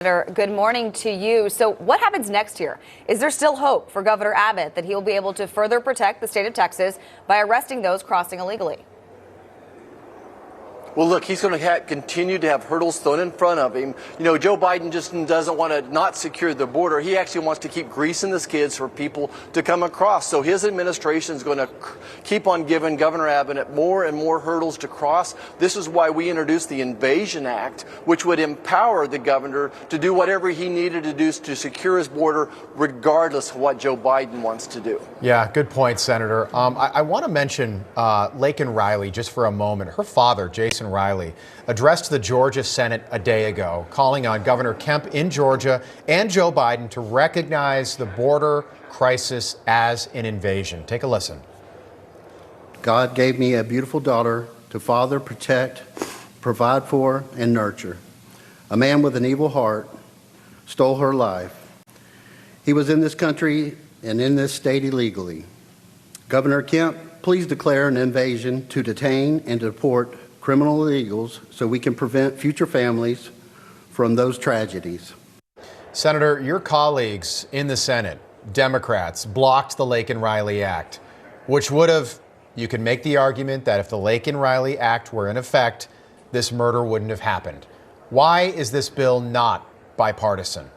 Senator, good morning to you. So what happens next here? Is there still hope for Governor Abbott that he'll be able to further protect the state of Texas by arresting those crossing illegally? Well, look, he's going to continue to have hurdles thrown in front of him. You know, Joe Biden just doesn't want to not secure the border. He actually wants to keep greasing the skids for people to come across. So his administration is going to keep on giving Governor Abbott more and more hurdles to cross. This is why we introduced the Invasion Act, which would empower the governor to do whatever he needed to do to secure his border, regardless of what Joe Biden wants to do. Yeah, good point, Senator. I want to mention Laken Riley just for a moment. Her father, Jason Riley, addressed the Georgia Senate a day ago, calling on Governor Kemp in Georgia and Joe Biden to recognize the border crisis as an invasion. Take a listen. God gave me a beautiful daughter to father, protect, provide for, and nurture. A man with an evil heart stole her life. He was in this country and in this state illegally. Governor Kemp, please declare an invasion to detain and deport criminal illegals so we can prevent future families from those tragedies. Senator, your colleagues in the Senate, Democrats, blocked the Laken Riley Act, which would have, you can make the argument that if the Laken Riley Act were in effect, this murder wouldn't have happened. Why is this bill not bipartisan?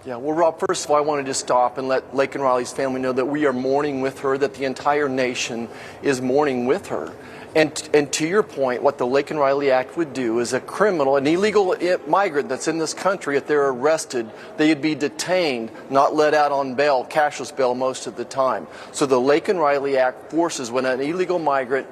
Yeah, well, Rob, first of all, I wanted to stop and let Laken Riley's family know that we are mourning with her, that the entire nation is mourning with her. And to your point, what the Laken Riley Act would do is a criminal, an illegal migrant that's in this country, if they're arrested, they'd be detained, not let out on bail, cashless bail most of the time. So the Laken Riley Act forces when an illegal migrant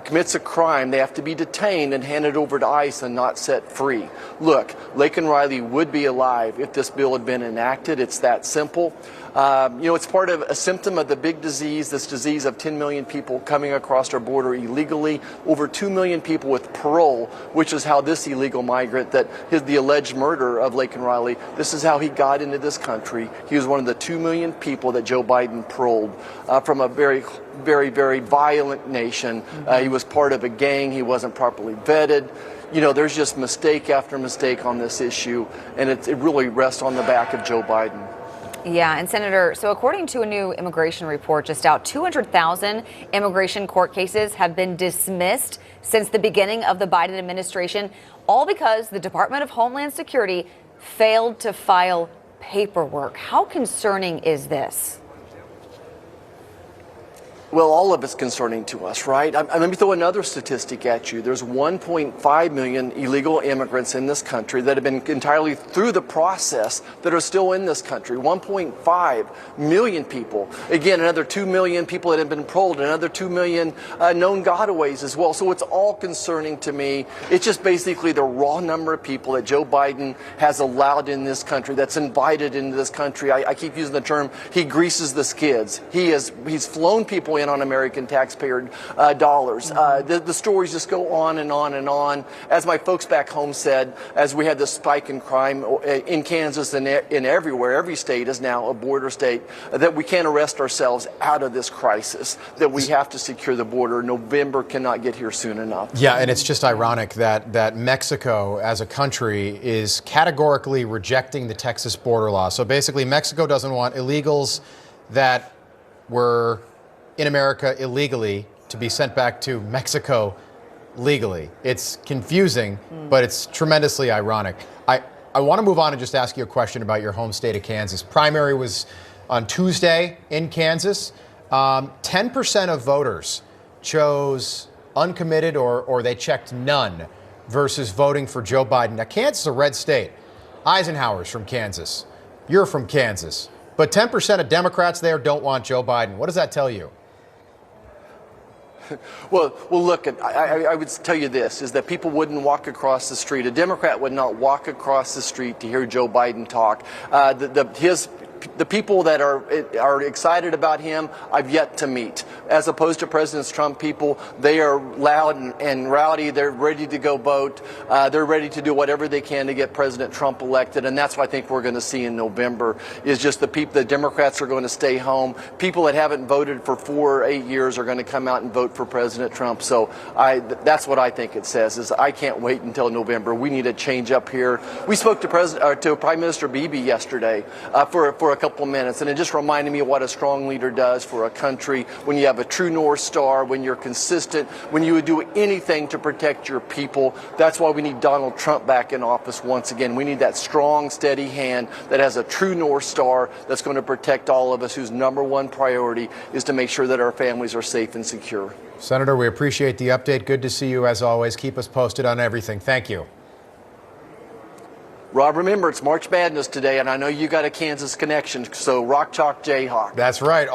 commits a crime, they have to be detained and handed over to ICE and not set free. Look, Laken Riley would be alive if this bill had been enacted. It's that simple. It's part of a symptom of the big disease, this disease of 10 million people coming across our border illegally, over 2 million people with parole, which is how this illegal migrant the alleged murder of Laken Riley, this is how he got into this country. He was one of the 2 million people that Joe Biden paroled from a very, very, very violent nation. He was part of a gang. He wasn't properly vetted. You know, there's just mistake after mistake on this issue, and it really rests on the back of Joe Biden. Yeah, and Senator, so according to a new immigration report just out, 200,000 immigration court cases have been dismissed since the beginning of the Biden administration, all because the Department of Homeland Security failed to file paperwork. How concerning is this? Well, all of it's concerning to us, right? Let me throw another statistic at you. There's 1.5 million illegal immigrants in this country that have been entirely through the process that are still in this country. 1.5 million people. Again, another 2 million people that have been paroled, another 2 million known gotaways as well. So it's all concerning to me. It's just basically the raw number of people that Joe Biden has allowed in this country, that's invited into this country. I keep using the term, he greases the skids. He's flown people in on American taxpayer dollars. The stories just go on and on and on. As my folks back home said, as we had this spike in crime in Kansas and in everywhere, every state is now a border state, that we can't arrest ourselves out of this crisis, that we have to secure the border. November cannot get here soon enough. Yeah, and it's just ironic that Mexico as a country is categorically rejecting the Texas border law. So basically, Mexico doesn't want illegals that were in America illegally to be sent back to Mexico legally. It's confusing, but it's tremendously ironic. I want to move on and just ask you a question about your home state of Kansas. Primary was on Tuesday in Kansas. 10% of voters chose uncommitted or they checked none versus voting for Joe Biden. Now, Kansas is a red state. Eisenhower's from Kansas. You're from Kansas. But 10% of Democrats there don't want Joe Biden. What does that tell you? Well, look, I would tell you this, is that people wouldn't walk across the street. A Democrat would not walk across the street to hear Joe Biden talk. His the people that are excited about him, I've yet to meet. As opposed to President Trump people, they are loud and rowdy. They're ready to go vote. They're ready to do whatever they can to get President Trump elected, and that's what I think we're going to see in November. Is just the Democrats are going to stay home. People that haven't voted for 4 or 8 years are going to come out and vote for President Trump. So that's what I think it says. Is I can't wait until November. We need a change up here. We spoke to Prime Minister Bibi yesterday for a couple of minutes, and it just reminded me of what a strong leader does for a country. When you have a true North Star, when you're consistent, when you would do anything to protect your people. That's why we need Donald Trump back in office once again. We need that strong, steady hand that has a true North Star that's going to protect all of us, whose number one priority is to make sure that our families are safe and secure. Senator, we appreciate the update. Good to see you as always. Keep us posted on everything. Thank you. Rob, remember, it's March Madness today, and I know you got a Kansas connection, so rock, chalk, Jayhawk. That's right.